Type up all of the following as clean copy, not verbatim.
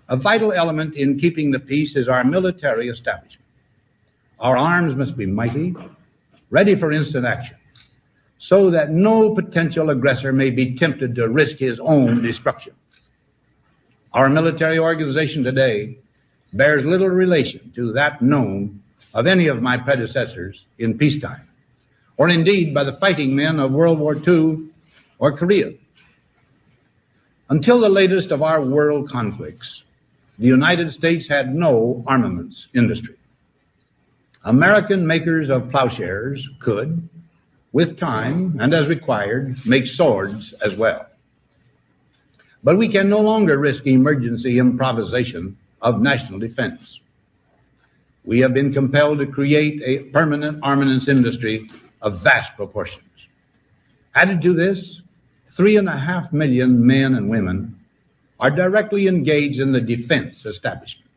A vital element in keeping the peace is our military establishment. Our arms must be mighty, ready for instant action, so that no potential aggressor may be tempted to risk his own destruction. Our military organization today bears little relation to that known of any of my predecessors in peacetime, or indeed by the fighting men of World War II or Korea. Until the latest of our world conflicts, the United States had no armaments industry. American makers of plowshares could, with time and as required, make swords as well. But we can no longer risk emergency improvisation of national defense. We have been compelled to create a permanent armaments industry of vast proportions. Added to this, 3.5 million men and women are directly engaged in the defense establishment.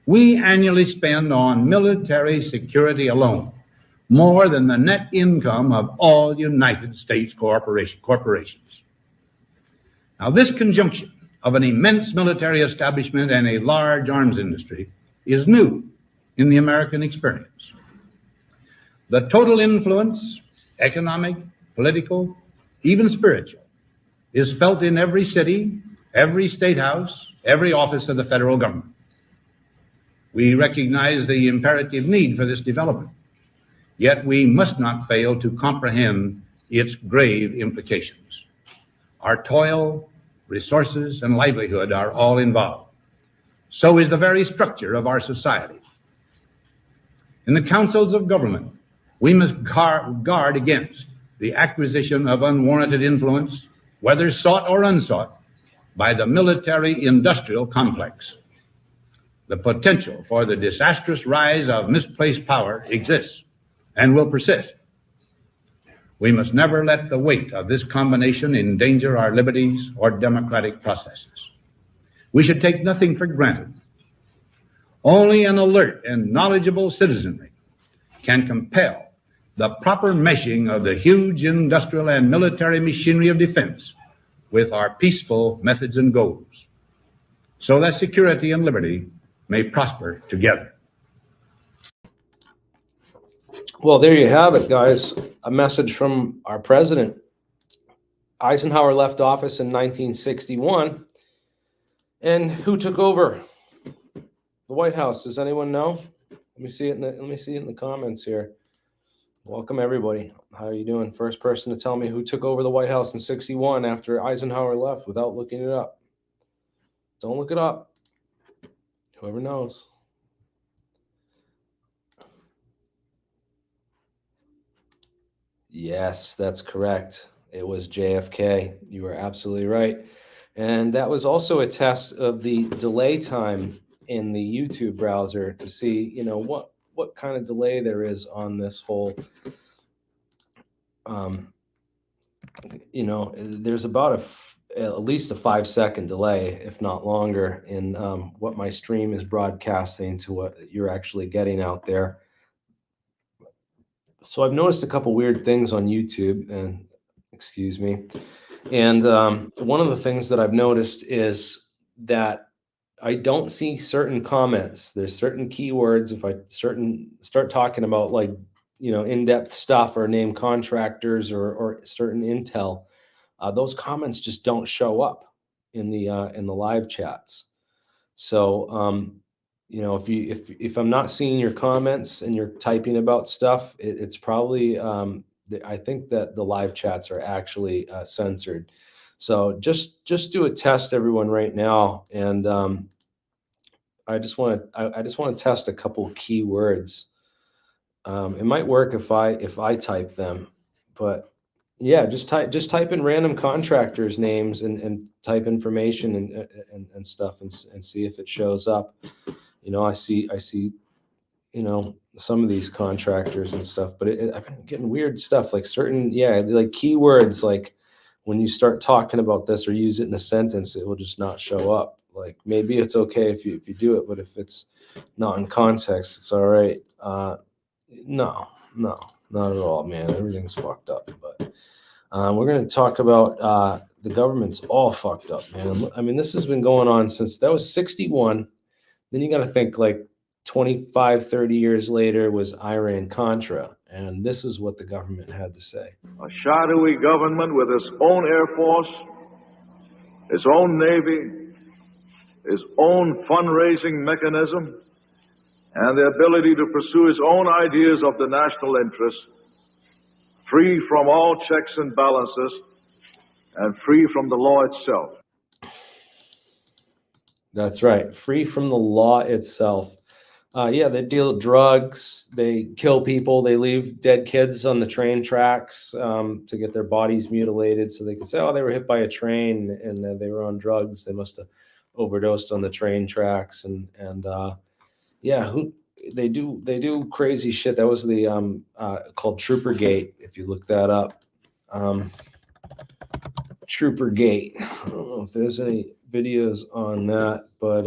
We annually spend on military security alone more than the net income of all United States corporations. Now, this conjunction of an immense military establishment and a large arms industry is new in the American experience. The total influence, economic, political, even spiritual, is felt in every city, every state house, every office of the federal government. We recognize the imperative need for this development, yet we must not fail to comprehend its grave implications. Our toil, resources, and livelihood are all involved. So is the very structure of our society. In the councils of government, we must guard against the acquisition of unwarranted influence, whether sought or unsought, by the military-industrial complex. The potential for the disastrous rise of misplaced power exists and will persist. We must never let the weight of this combination endanger our liberties or democratic processes. We should take nothing for granted. Only an alert and knowledgeable citizenry can compel the proper meshing of the huge industrial and military machinery of defense with our peaceful methods and goals, so that security and liberty may prosper together. Well, there you have it, guys. A message from our president. Eisenhower left office in 1961. And who took over the White House? Does anyone know? Let me see it in the comments here. Welcome, everybody. How are you doing? First person to tell me who took over the White House in 61 after Eisenhower left without looking it up. Don't look it up. Whoever knows. Yes, that's correct. It was JFK. You are absolutely right. And that was also a test of the delay time in the YouTube browser to see, what kind of delay there is on this whole, there's about at least a 5-second delay, if not longer, in what my stream is broadcasting to what you're actually getting out there. So I've noticed a couple weird things on YouTube, and excuse me. And one of the things that I've noticed is that I don't see certain comments. There's certain keywords. If I start talking about in-depth stuff or name contractors or certain intel, those comments just don't show up in the live chats. So if I'm not seeing your comments and you're typing about stuff, it's probably I think that the live chats are actually censored. So just do a test, everyone, right now, and I just want to test a couple of keywords. It might work if I type them, but yeah, just type in random contractors' names and type information and stuff and see if it shows up. I see some of these contractors and stuff, but I've been getting weird stuff like certain keywords, like when you start talking about this or use it in a sentence, it will just not show up. Like maybe it's okay if you do it, but if it's not in context, it's all right. No, not at all, man. Everything's fucked up. But We're going to talk about the government's all fucked up, man. I mean, this has been going on since that was 61. Then you got to think like 25, 30 years later was Iran-Contra. And this is what the government had to say. A shadowy government with its own Air Force, its own Navy, its own fundraising mechanism, and the ability to pursue its own ideas of the national interest, free from all checks and balances, and free from the law itself. That's right. Free from the law itself. Yeah, they deal drugs, they kill people, they leave dead kids on the train tracks to get their bodies mutilated so they can say, oh, they were hit by a train and they were on drugs. They must have overdosed on the train tracks. And yeah, they do crazy shit. That was the called Troopergate, if you look that up. Troopergate. I don't know if there's any videos on that, but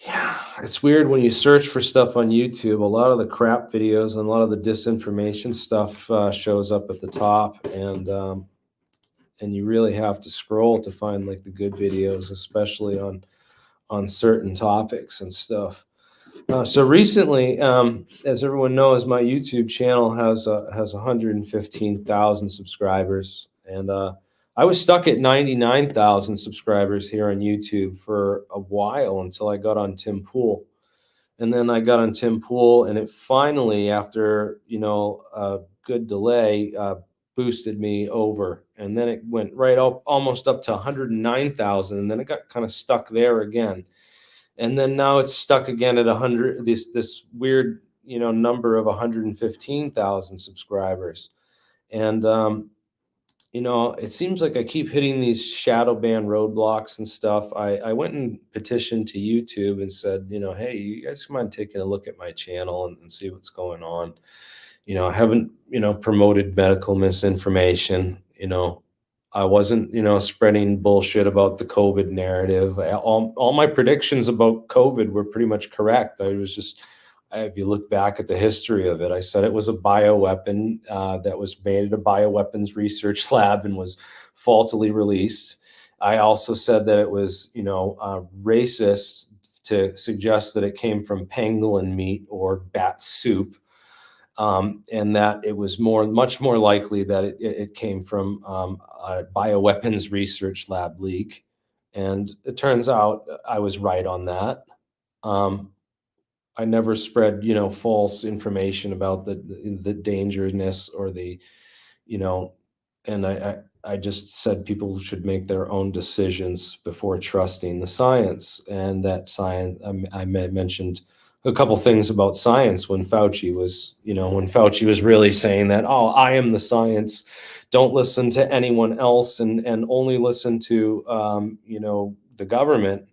yeah, it's weird when you search for stuff on YouTube. A lot of the crap videos and a lot of the disinformation stuff shows up at the top, and you really have to scroll to find like the good videos, especially on certain topics and stuff. So recently, as everyone knows, my YouTube channel has 115,000 subscribers, and I was stuck at 99,000 subscribers here on YouTube for a while until I got on Tim Pool. And then I got on Tim Pool, and it finally, after a good delay, boosted me over. And then it went right up almost up to 109,000, and then it got kind of stuck there again. And then now it's stuck again at 100. This weird number of 115,000 subscribers, and it seems like I keep hitting these shadow ban roadblocks and stuff. I went and petitioned to YouTube and said, hey, you guys mind taking a look at my channel and see what's going on. I haven't, promoted medical misinformation. I wasn't, spreading bullshit about the COVID narrative. All my predictions about COVID were pretty much correct. I was just, if you look back at the history of it, I said it was a bioweapon that was made at a bioweapons research lab and was faultily released. I also said that it was, racist to suggest that it came from pangolin meat or bat soup, and that it was much more likely that it came from a bioweapons research lab leak. And it turns out I was right on that. I never spread, false information about the dangerousness or the, and I just said people should make their own decisions before trusting the science. And that science, I mentioned a couple things about science when Fauci was really saying that, oh, I am the science. Don't listen to anyone else and only listen to, the government.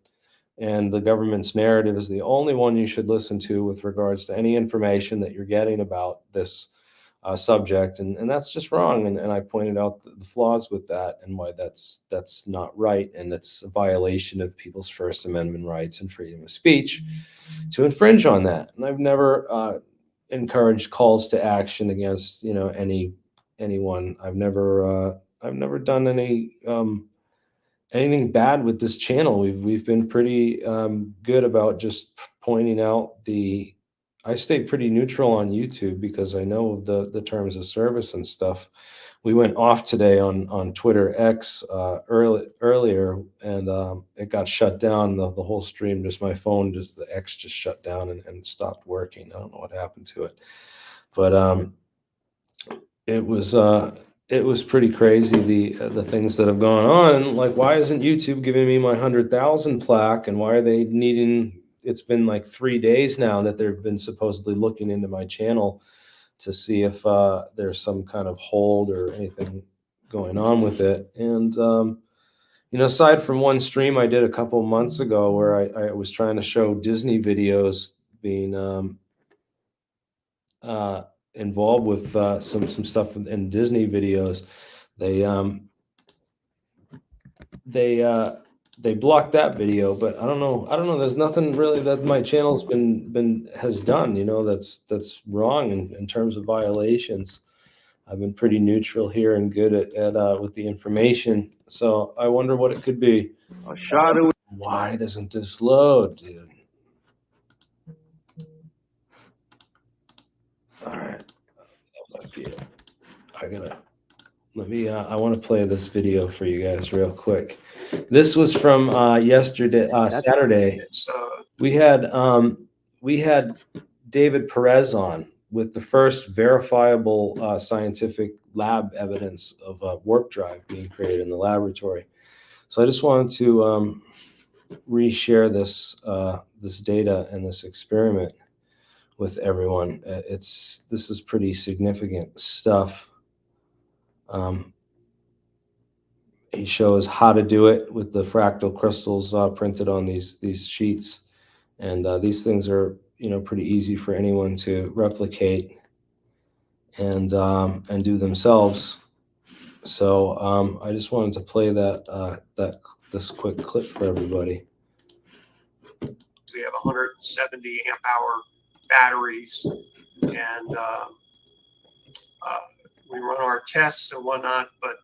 And the government's narrative is the only one you should listen to with regards to any information that you're getting about this subject. And that's just wrong. And I pointed out the flaws with that and why that's not right. And it's a violation of people's First Amendment rights and freedom of speech to infringe on that. And I've never encouraged calls to action against, anyone. I've never done anything bad with this channel. We've been pretty good about just pointing out I stay pretty neutral on YouTube because I know of the terms of service and stuff. We went off today on Twitter X earlier, and it got shut down. The whole stream, just my phone, the X just shut down and stopped working. I don't know what happened to it, but it was pretty crazy, the things that have gone on. And like, why isn't YouTube giving me my 100,000 plaque? And why are they needing? It's been like 3 days now that they've been supposedly looking into my channel to see if there's some kind of hold or anything going on with it. And aside from one stream I did a couple months ago where I was trying to show Disney videos being involved with some stuff in Disney videos, they blocked that video. But I don't know. There's nothing really that my channel's has done, that's wrong in terms of violations. I've been pretty neutral here and good at with the information. So I wonder what it could be. A shadowy Why doesn't this load, dude? All right, that might be it. I want to play this video for you guys real quick. This was from yesterday, Saturday. We had David Perez on with the first verifiable scientific lab evidence of a warp drive being created in the laboratory. So I just wanted to reshare this this data and this experiment with everyone. This is pretty significant stuff. He shows how to do it with the fractal crystals printed on these sheets, and these things are pretty easy for anyone to replicate and do themselves. So I just wanted to play this quick clip for everybody. We have 170 amp hour batteries, and we run our tests and whatnot, but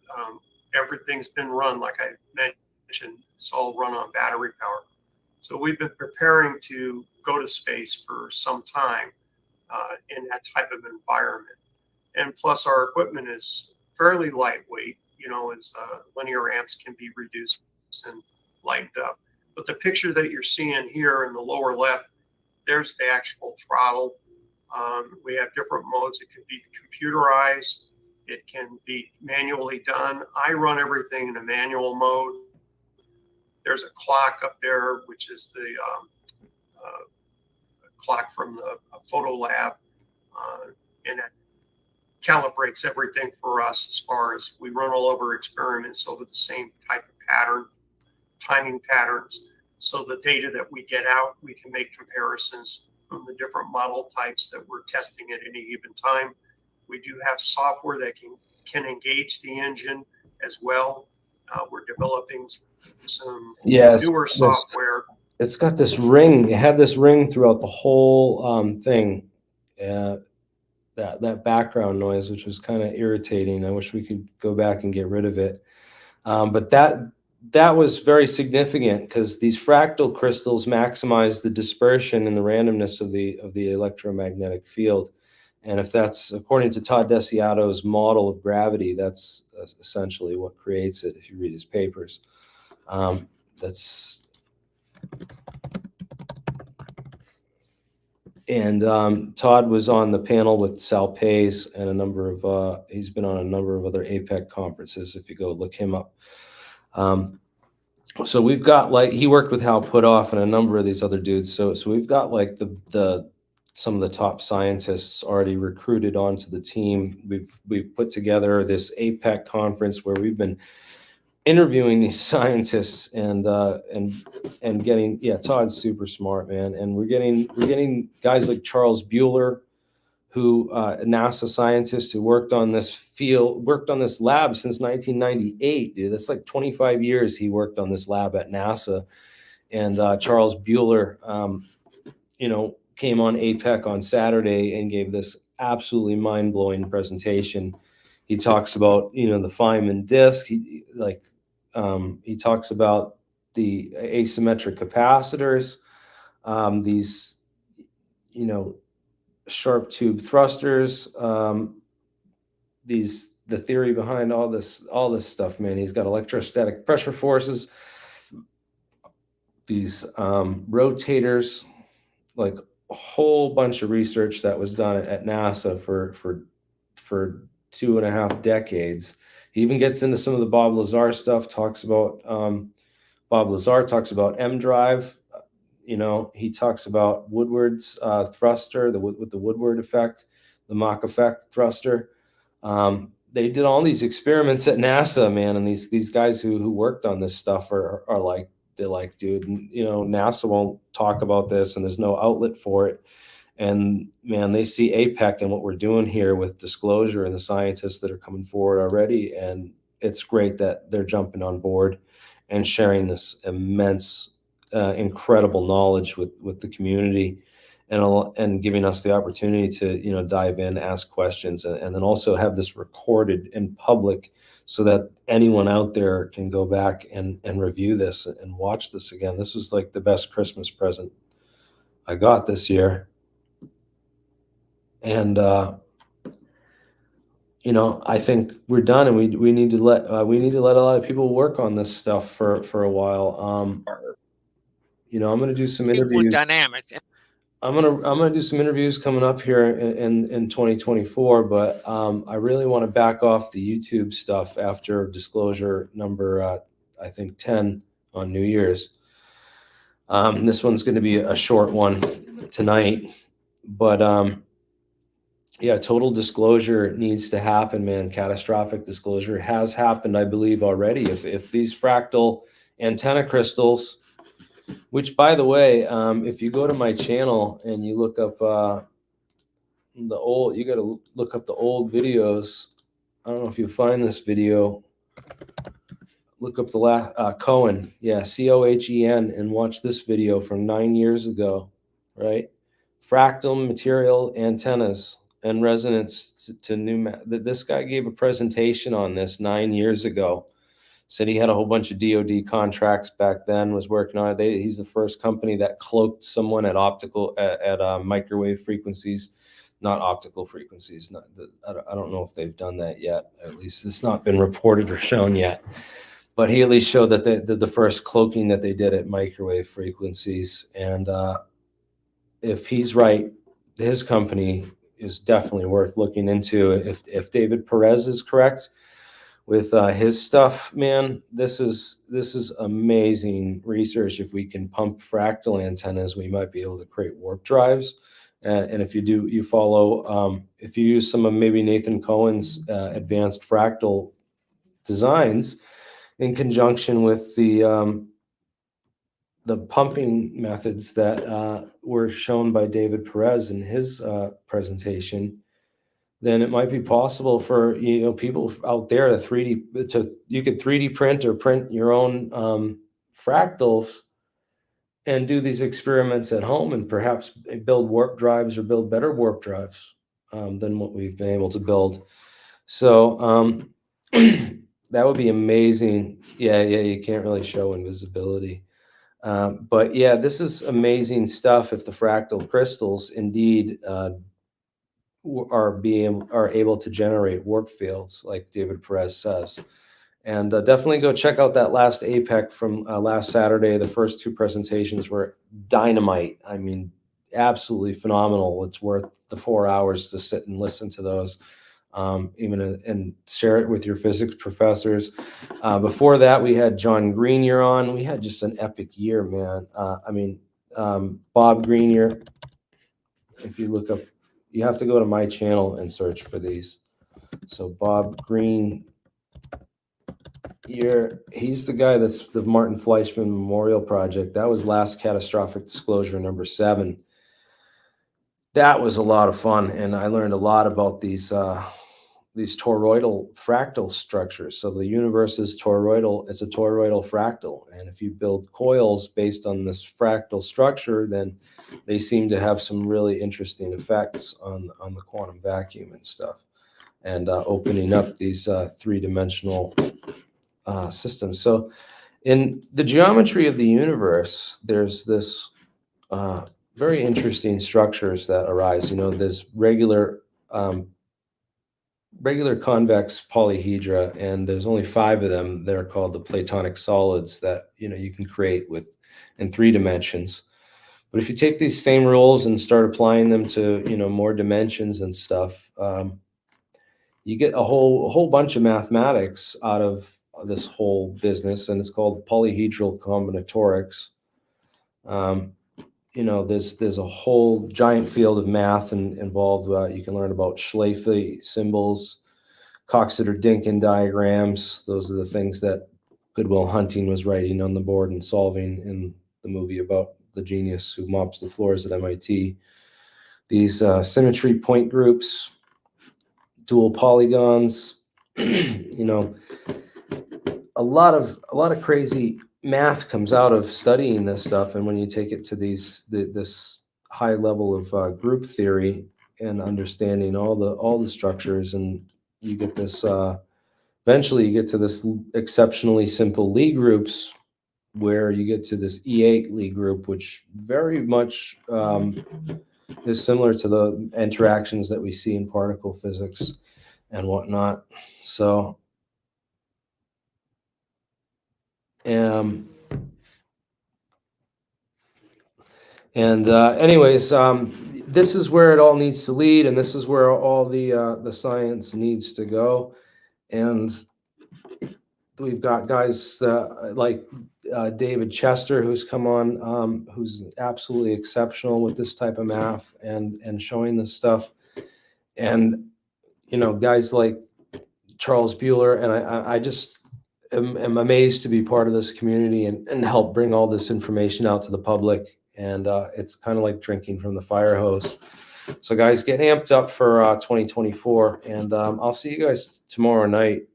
everything's been run, like I mentioned, it's all run on battery power. So we've been preparing to go to space for some time in that type of environment. And plus our equipment is fairly lightweight, as linear amps can be reduced and lightened up. But the picture that you're seeing here in the lower left, there's the actual throttle. We have different modes. It can be computerized. It can be manually done. I run everything in a manual mode. There's a clock up there, which is the clock from the photo lab, and it calibrates everything for us as far as we run all of our experiments over the same type of pattern, timing patterns. So the data that we get out, we can make comparisons from the different model types that we're testing at any given time. We do have software that can engage the engine as well. We're developing some newer software. It's got this ring. It had this ring throughout the whole thing. That background noise, which was kind of irritating. I wish we could go back and get rid of it. But that was very significant because these fractal crystals maximize the dispersion and the randomness of the electromagnetic field. And if that's according to Todd Desiato's model of gravity, that's essentially what creates it. If you read his papers, Todd was on the panel with Sal Pays and a number of he's been on a number of other APEC conferences. If you go look him up. So we've got he worked with Hal Puthoff and a number of these other dudes. So we've got some of the top scientists already recruited onto the team. We've put together this APEC conference where we've been interviewing these scientists and getting Todd's super smart, man, and we're getting guys like Charles Bueller, who a NASA scientist who worked on this lab since 1998, dude. That's like 25 years he worked on this lab at NASA. And Charles Bueller, came on APEC on Saturday and gave this absolutely mind-blowing presentation. He talks about, the Feynman disk. He talks about the asymmetric capacitors, these, sharp tube thrusters, the theory behind all this stuff, man. He's got electrostatic pressure forces, these rotators, like a whole bunch of research that was done at NASA for 2.5 decades. He even gets into some of the Bob Lazar stuff, Bob Lazar talks about M drive. He talks about Woodward's thruster, with the Woodward effect, the Mach effect thruster. They did all these experiments at NASA, man, and these guys who worked on this stuff are like, they're like, dude, NASA won't talk about this, and there's no outlet for it. And man, they see APEC and what we're doing here with disclosure and the scientists that are coming forward already, and it's great that they're jumping on board and sharing this immense, incredible knowledge with the community. and giving us the opportunity to, you know, dive in, ask questions, and then also have this recorded in public so that anyone out there can go back and review this and watch this again. This was like the best Christmas present I got this year. And, you know, I think we're done, and we need to let a lot of people work on this stuff for a while. You know, I'm going to do some interviews. Dynamics. I'm gonna do some interviews coming up here in 2024, but I really want to back off the YouTube stuff after disclosure number I think 10 on New Year's. This one's going to be a short one tonight, but yeah, total disclosure needs to happen, man. Catastrophic disclosure has happened, I believe, already. If these fractal antenna crystals, which, by the way, if you go to my channel and you look up you got to look up the old videos. I don't know if you find this video. Look up the last Cohen, yeah, Cohen, and watch this video from 9 years ago, right? Fractal material antennas and resonance to new. This guy gave a presentation on this 9 years ago. Said he had a whole bunch of DoD contracts back then, was working on it. He's the first company that cloaked someone at microwave frequencies, not optical frequencies. I don't know if they've done that yet. At least it's not been reported or shown yet. But he at least showed that the first cloaking that they did at microwave frequencies. And if he's right, his company is definitely worth looking into. If David Perez is correct with his stuff, man, this is amazing research. If we can pump fractal antennas, we might be able to create warp drives. And if you follow, if you use some of maybe Nathan Cohen's advanced fractal designs in conjunction with the pumping methods that were shown by David Perez in his presentation, then it might be possible for, you know, people out there you could 3D print or print your own fractals and do these experiments at home and perhaps build warp drives or build better warp drives than what we've been able to build. So that would be amazing. Yeah, you can't really show invisibility. But yeah, this is amazing stuff if the fractal crystals indeed are able to generate warp fields like David Perez says. And definitely go check out that last APEC from last Saturday. The first two presentations were dynamite. I mean, absolutely phenomenal. It's worth the 4 hours to sit and listen to those, and share it with your physics professors. Before that, we had John Greenier on. We had just an epic year, man. Bob Greenier. If you look up, you have to go to my channel and search for these. So Bob Green. He's the guy that's the Martin Fleischmann Memorial Project. That was last catastrophic disclosure number 7. That was a lot of fun, and I learned a lot about these toroidal fractal structures. So the universe is toroidal. It's a toroidal fractal, and if you build coils based on this fractal structure, then they seem to have some really interesting effects on the quantum vacuum and stuff, and opening up these 3-dimensional systems. So in the geometry of the universe, there's this very interesting structures that arise. You know, there's regular convex polyhedra, and there's only 5 of them that are called the Platonic solids that, you know, you can create in 3 dimensions. But if you take these same rules and start applying them to, you know, more dimensions and stuff, you get a whole bunch of mathematics out of this whole business, and it's called polyhedral combinatorics. You know, there's a whole giant field of math involved. You can learn about Schleife symbols, Coxeter-Dinkin diagrams. Those are the things that Goodwill Hunting was writing on the board and solving in the movie about the genius who mops the floors at MIT. These symmetry point groups, dual polygons, you know, a lot of crazy math comes out of studying this stuff. And when you take it to this high level of group theory and understanding all the structures, and you get this. Eventually, you get to this exceptionally simple Lie groups, where you get to this E8 Lie group, which very much is similar to the interactions that we see in particle physics and whatnot. So, anyways, this is where it all needs to lead, and this is where all the science needs to go. And we've got guys like David Chester, who's come on, who's absolutely exceptional with this type of math and showing this stuff. And, you know, guys like Charles Bueller, and I just am amazed to be part of this community and help bring all this information out to the public. And it's kind of like drinking from the fire hose. So guys, get amped up for 2024, and I'll see you guys tomorrow night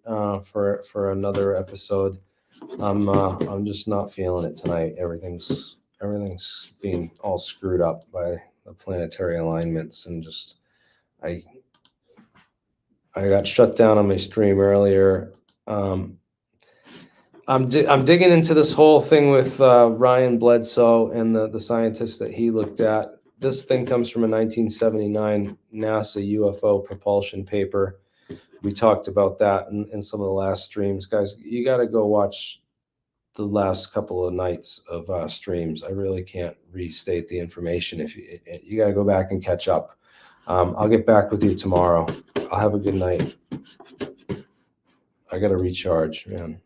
for another episode. I'm just not feeling it tonight. Everything's being all screwed up by the planetary alignments, and just I got shut down on my stream earlier. I'm digging into this whole thing with Ryan Bledsoe and the scientists that he looked at. This thing comes from a 1979 NASA UFO propulsion paper. We talked about that in some of the last streams. Guys, you got to go watch the last couple of nights of streams. I really can't restate the information. If you got to go back and catch up. I'll get back with you tomorrow. I'll have a good night. I got to recharge, man.